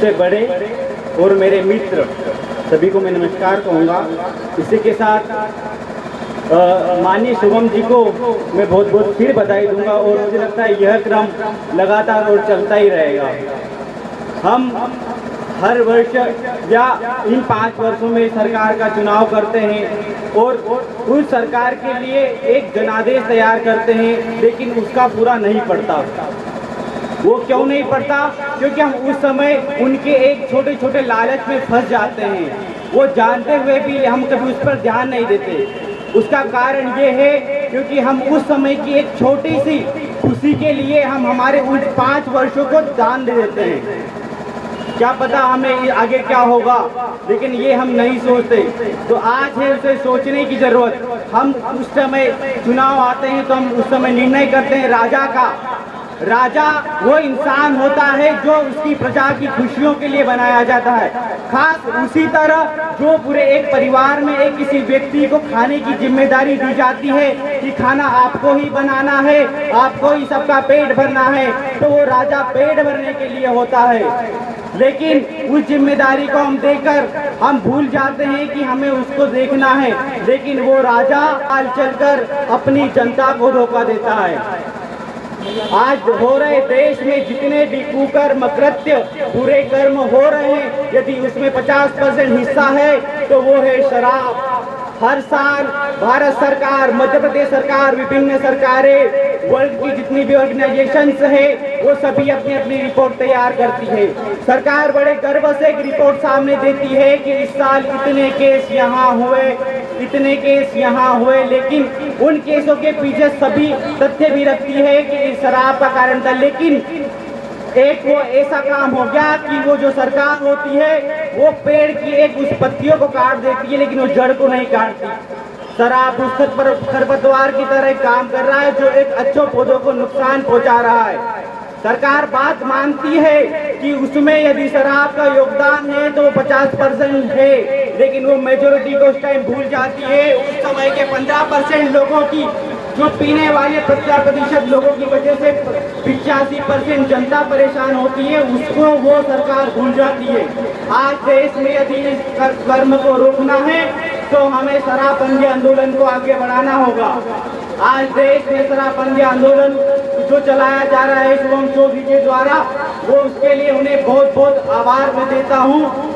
मुझसे बड़े और मेरे मित्र सभी को मैं नमस्कार कहूँगा। इसी के साथ माननीय शुभम जी को मैं बहुत बहुत फिर बधाई दूंगा और मुझे लगता है यह क्रम लगातार और चलता ही रहेगा। हम हर वर्ष या इन 5 वर्षों में सरकार का चुनाव करते हैं और उस सरकार के लिए एक जनादेश तैयार करते हैं, लेकिन उसका पूरा नहीं पड़ता। वो क्यों नहीं पड़ता? क्योंकि हम उस समय उनके एक छोटे छोटे लालच में फंस जाते हैं। वो जानते हुए भी हम कभी उस पर ध्यान नहीं देते। उसका कारण ये है क्योंकि हम उस समय की एक छोटी सी खुशी के लिए हम हमारे उन 5 वर्षों को दान दे देते हैं। क्या पता हमें आगे क्या होगा, लेकिन ये हम नहीं सोचते। तो आज है उसे सोचने की जरूरत। हम उस समय चुनाव आते हैं तो हम उस समय निर्णय करते हैं राजा का। राजा वो इंसान होता है जो उसकी प्रजा की खुशियों के लिए बनाया जाता है। खास उसी तरह जो पूरे एक परिवार में एक किसी व्यक्ति को खाने की जिम्मेदारी दी जाती है कि खाना आपको ही बनाना है, आपको ही सबका पेट भरना है, तो वो राजा पेट भरने के लिए होता है। लेकिन उस जिम्मेदारी को हम देकर हम भूल जाते हैं कि हमें उसको देखना है, लेकिन वो राजा हाल चलकर अपनी जनता को धोखा देता है। आज हो रहे देश में जितने भी कुकर्म कृत्य बुरे कर्म हो रहे हैं, यदि उसमें 50% हिस्सा है तो वो है शराब। हर साल भारत सरकार, मध्य प्रदेश सरकार, विभिन्न सरकारें, वर्ल्ड की जितनी भी ऑर्गेनाइजेशंस है वो सभी अपनी अपनी रिपोर्ट तैयार करती है। सरकार बड़े गर्व से एक रिपोर्ट सामने देती है कि इस साल इतने केस यहाँ हुए, इतने केस यहाँ हुए, लेकिन उन केसों के पीछे सभी तथ्य भी रखती है कि शराब का कारण था। लेकिन एक वो ऐसा काम हो गया कि वो जो सरकार होती है वो पेड़ की एक उस पत्तियों को काट देती है, लेकिन वो जड़ को नहीं काटती। शराब उस पर खरपतवार की तरह काम कर रहा है जो एक अच्छे पौधों को नुकसान पहुंचा रहा है। सरकार बात मानती है कि उसमें यदि शराब का योगदान है तो 50% है, लेकिन वो मेजोरिटी को उस टाइम भूल जाती है। उस समय के 15% लोगों की, जो पीने वाले 50% लोगों की वजह से 85% जनता परेशान होती है, उसको वो सरकार भूल जाती है। आज देश में यदि इस कर्म को रोकना है तो हमें शराबबंदी आंदोलन को आगे बढ़ाना होगा। आज देश में शराबबंदी आंदोलन जो चलाया जा रहा है शुभम चौधरी के द्वारा, वो उसके लिए उन्हें बहुत बहुत आभार मैं देता हूँ।